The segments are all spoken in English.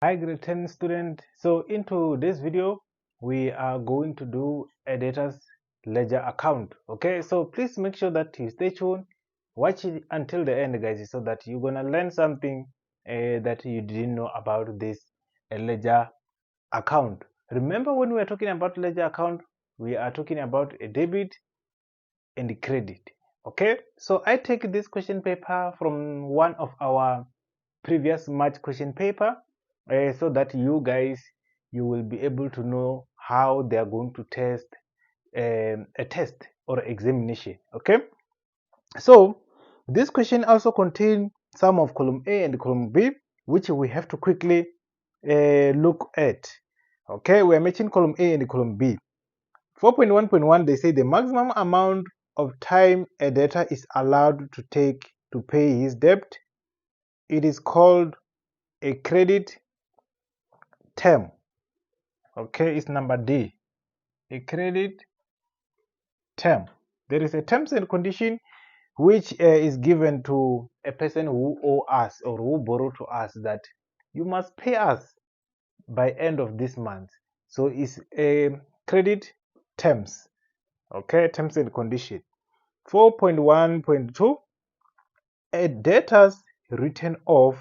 Hi grade 10 student. So into this video we are going to do a debtors ledger account. Okay, so please make sure that you stay tuned, watch it until the end guys, so that you're gonna learn something that you didn't know about this ledger account. Remember, when we are talking about ledger account, we are talking about a debit and credit. Okay, so I take this question paper from one of our previous March question paper, so that you guys, you will be able to know how they are going to test a test or examination. Okay, so this question also contains some of column A and column B, which we have to quickly look at. Okay, we are matching column A and column B. 4.1.1, they say the maximum amount of time a debtor is allowed to take to pay his debt, it is called a credit term. Okay, it's number D, a credit term. There is a terms and condition which is given to a person who owe us or who borrow to us, that you must pay us by end of this month. So it's a credit terms. Okay, terms and condition. 4.1.2, a debtors written off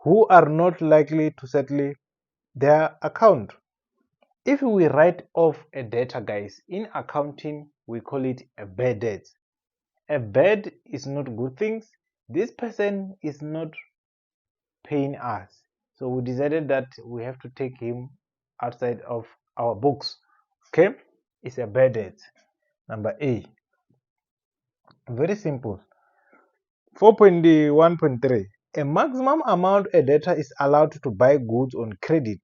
who are not likely to settle their account. If we write off a debtor, guys, in accounting we call it a bad debt. A bad is not good things. This person is not paying us, so we decided that we have to take him outside of our books. Okay, it's a bad debt. Number A, very simple. 4.1.3, a maximum amount a debtor is allowed to buy goods on credit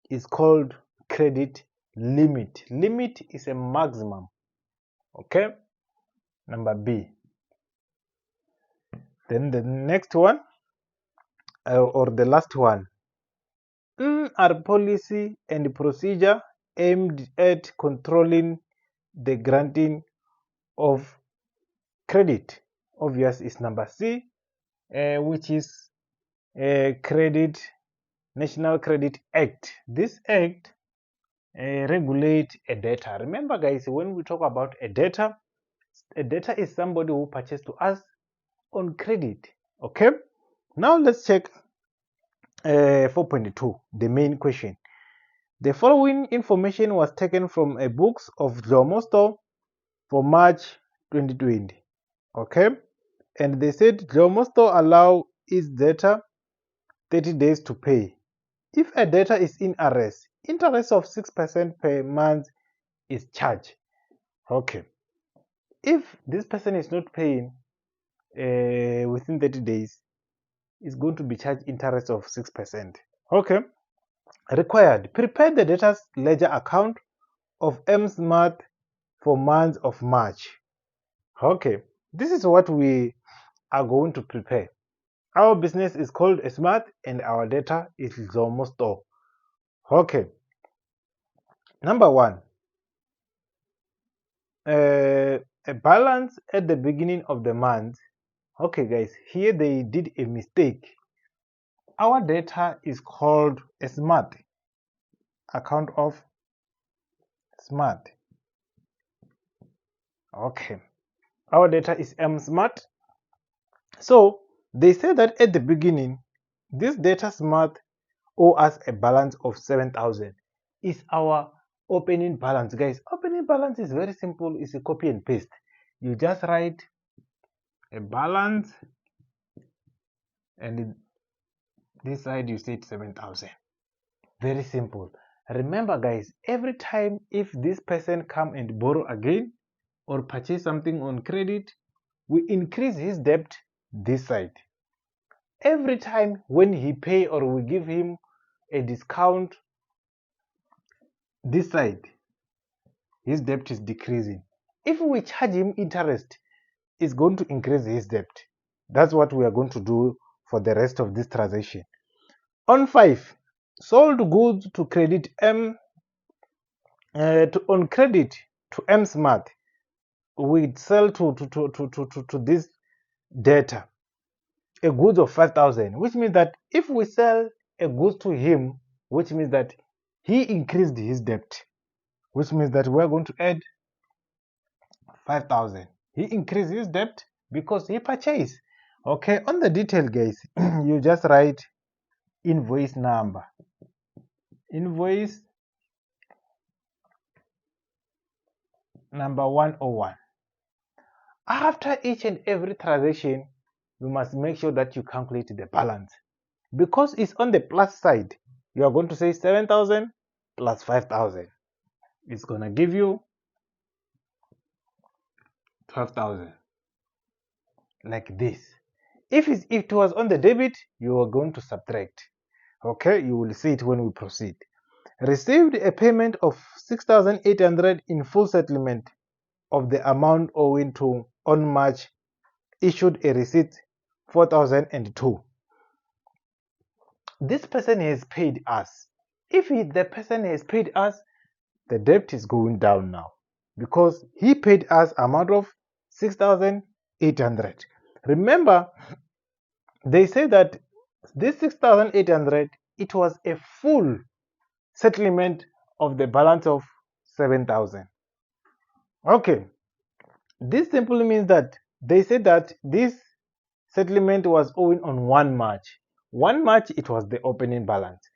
is called credit limit. Limit is a maximum. Okay, number B. Then the next one, or the last one, are policy and procedure aimed at controlling the granting of credit. Obvious is number C, which is National Credit Act. This act regulate a debtor. Remember guys, when we talk about a debtor is somebody who purchased to us on credit. Okay, now let's check 4.2, the main question. The following information was taken from a books of Jomosto for March 2020. Okay, and they said Jomosto allow its debtor 30 days to pay. If a debtor is in arrest, interest of 6% per month is charged. Okay, if this person is not paying within 30 days, is going to be charged interest of 6%. Okay, required, prepare the debtor's ledger account of MSmart for month of March. Okay, this is what we are going to prepare. Our business is called Smart and our data is Zomosto. Okay, number one, a balance at the beginning of the month. Okay guys, here they did a mistake. Our data is called a Smart, account of Smart. Okay, our data is MSmart. So they say that at the beginning, this data Smart owe us a balance of 7,000. Is our opening balance, guys. Opening balance is very simple. It's a copy and paste. You just write a balance, and this side you say 7,000. Very simple. Remember guys, every time if this person come and borrow again or purchase something on credit, we increase his debt this side. Every time when he pay or we give him a discount this side, his debt is decreasing. If we charge him interest, it's going to increase his debt. That's what we are going to do for the rest of this transaction. On 5, sold goods to credit on credit to MSmart. We sell to this debtor a goods of 5,000, which means that if we sell a goods to him, which means that he increased his debt, which means that we're going to add 5,000. He increased his debt because he purchased. Okay, on the detail, guys, you just write invoice number. Invoice number 101. After each and every transaction, you must make sure that you calculate the balance. Because it's on the plus side, you are going to say 7,000 plus 5,000. It's going to give you 12,000. Like this. If it was on the debit, you are going to subtract. Okay, you will see it when we proceed. Received a payment of 6,800 in full settlement of the amount owing to on March. Issued a receipt 4,002. This person has paid us. If the person has paid us, the debt is going down now because he paid us amount of 6,800. Remember, they say that this 6,800, it was a full settlement of the balance of 7,000. Okay, this simply means that they said that this settlement was owing on 1 March. 1 March, it was the opening balance.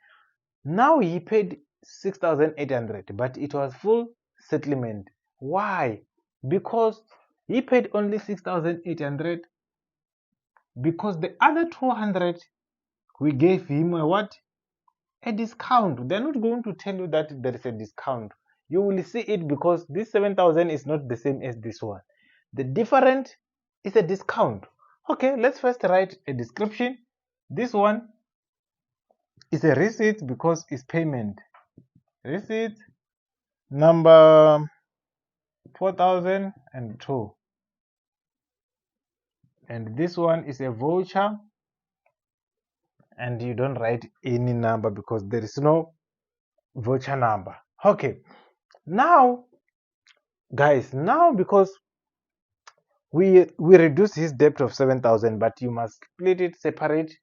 Now he paid 6,800, but it was full settlement. Why? Because he paid only 6,800 because the other 200 we gave him a what? A discount. They're not going to tell you that there is a discount. You will see it because this 7,000 is not the same as this one. The difference is a discount. Okay, let's first write a description. This one is a receipt because it's payment. Receipt number 4,002. And this one is a voucher. And you don't write any number because there is no voucher number. Okay, now guys, now because we reduce his debt of 7,000, but you must split it separate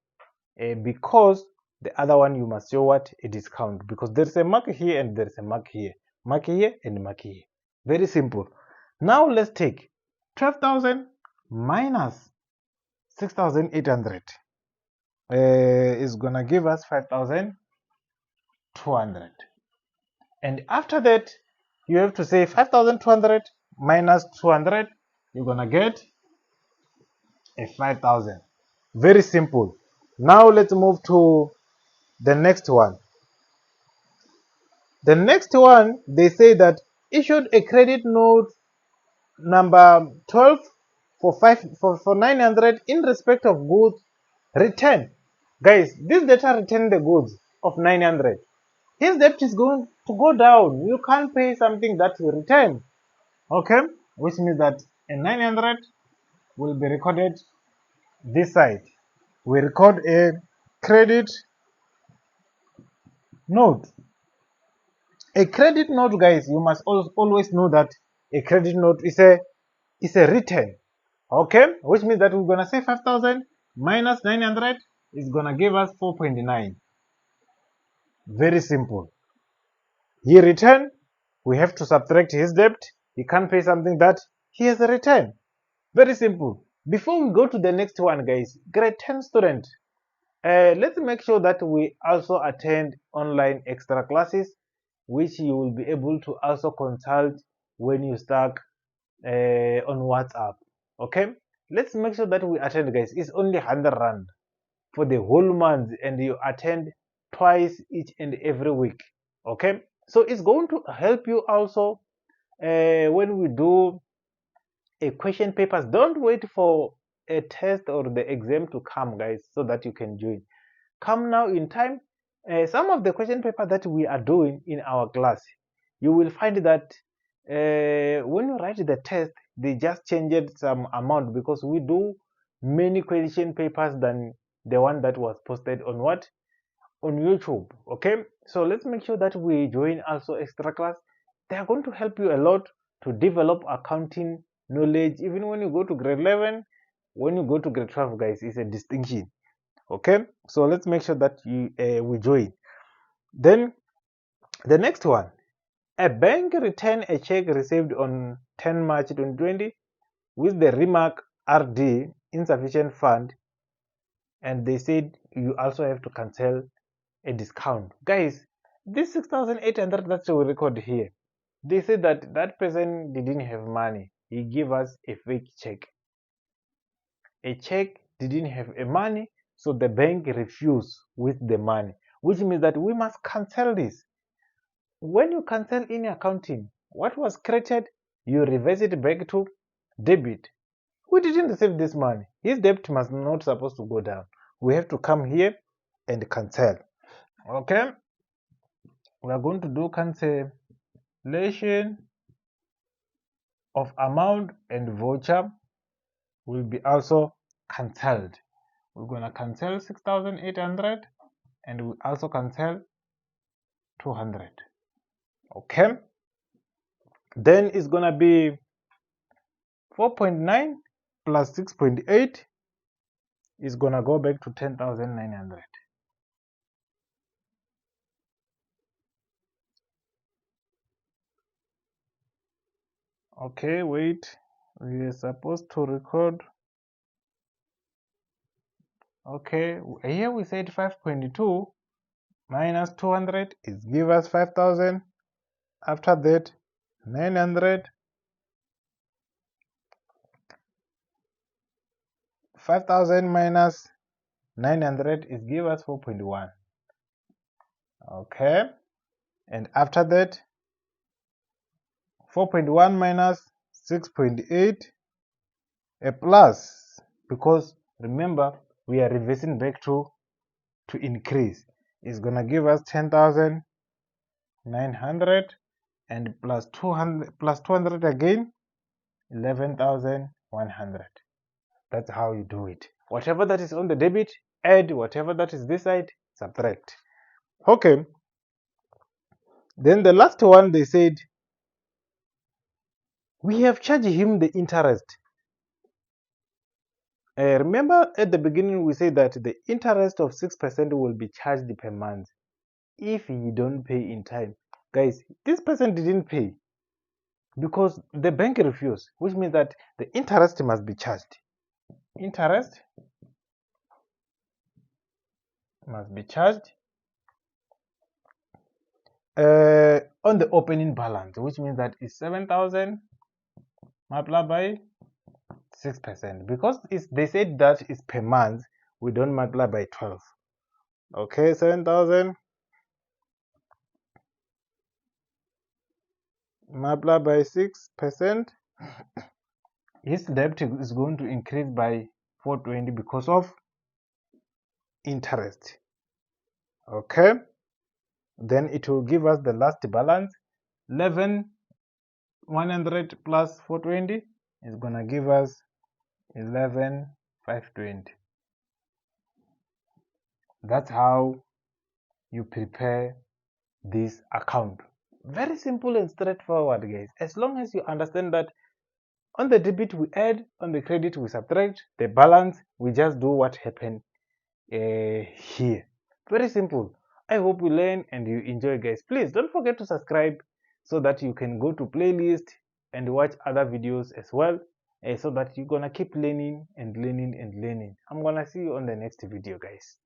because the other one you must show what? A discount, because there's a mark here and there's a mark here, mark here and mark here. Very simple. Now let's take 12,000 minus 6,800 is gonna give us 5,200. And after that, you have to say 5,200 minus 200, you're gonna get a 5,000. Very simple. Now let's move to the next one. The next one, they say that issued a credit note number 12 for 900 in respect of goods returned. Guys, this debtor returned the goods of 900. His debt is going to go down. You can't pay something that you return. Okay, which means that a 900 will be recorded this side. We record a credit note. A credit note, guys, you must always know that a credit note is a return. Okay, which means that we're gonna say 5,000 minus 900 is gonna give us 4.9. Very simple. He returned, we have to subtract his debt. He can't pay something that he has a return. Very simple. Before we go to the next one, guys, grade 10 student, let's make sure that we also attend online extra classes, which you will be able to also consult when you start on WhatsApp. Okay, let's make sure that we attend, guys. It's only 100 rand for the whole month, and you attend twice each and every week. Okay, so it's going to help you also when we do a question papers. Don't wait for a test or the exam to come, guys, so that you can join. Come now in time. Some of the question paper that we are doing in our class, you will find that when you write the test, they just changed some amount because we do many question papers than the one that was posted on what? On YouTube. Okay, so let's make sure that we join also extra class. They are going to help you a lot to develop accounting knowledge. Even when you go to grade 11, when you go to grade 12, guys, it's a distinction. Okay, so let's make sure that we join. Then the next one, a bank returned a check received on 10 March 2020 with the remark RD, insufficient fund, and they said you also have to cancel a discount. Guys, this 6,800 that we record here, they said that that person didn't have money. He gave us a fake check. A check didn't have a money, so the bank refused with the money, which means that we must cancel this. When you cancel in accounting, what was created, you reverse it back to debit. We didn't receive this money. His debt must not supposed to go down. We have to come here and cancel. Okay, we are going to do cancellation of amount, and voucher will be also cancelled. We're going to cancel 6,800 and we also cancel 200. Okay, then it's going to be 4.9 plus 6.8 is going to go back to 10,900. Okay, wait, we are supposed to record. Okay, here we said 5.2 minus 200 is give us 5,000. After that, 900, 5,000 minus 900 is give us 4.1. Okay, and after that, 4.1 minus 6.8, a plus, because remember we are reversing back to increase, is gonna give us 10,900 and plus 200 again, 11,100. That's how you do it. Whatever that is on the debit, add. Whatever that is this side, subtract. Okay, then the last one, they said we have charged him the interest. Remember at the beginning we said that the interest of 6% will be charged per month if you don't pay in time. Guys, this person didn't pay because the bank refused, which means that the interest must be charged. Interest must be charged on the opening balance, which means that it's 7,000 multiplied by 6%. Because they said that it's per month, we don't multiply by 12. Okay, 7,000 multiplied by 6%. His debt is going to increase by 420 because of interest. Okay, then it will give us the last balance, 11,100 plus 420 is gonna give us 11,520. That's how you prepare this account. Very simple and straightforward, guys. As long as you understand that on the debit we add, on the credit we subtract, the balance we just do what happened here. Very simple. I hope you learn and you enjoy, guys. Please don't forget to subscribe so that you can go to playlist and watch other videos as well, so that you're gonna keep learning and learning and learning. I'm gonna see you on the next video, guys.